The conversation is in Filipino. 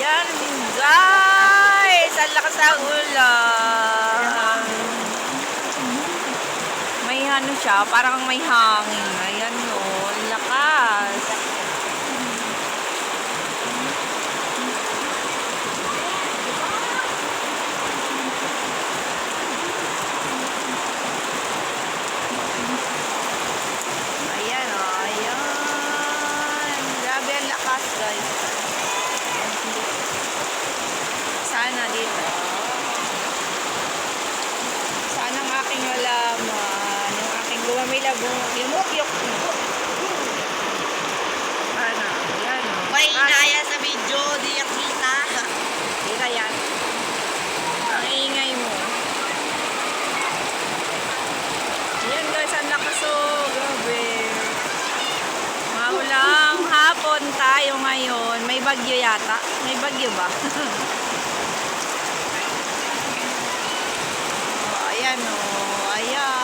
Ayan, guys! Ang lakas ng ulan. May ano siya, parang may hangin. Ayan o, ang lakas. Ayan o, ayan. Grabe ang lakas, guys. Sana dito. Sana ang aking halaman, yung aking gumamilabong, lumukyok. Sana, yan o. May inaya sa video, di yung kita. Kita yan. Ang ingay mo. Yan guys, ang lakas o. Grabe. Maulang hapon tayo ngayon. May bagyo yata. May bagyo ba? Ayan o. Ayan.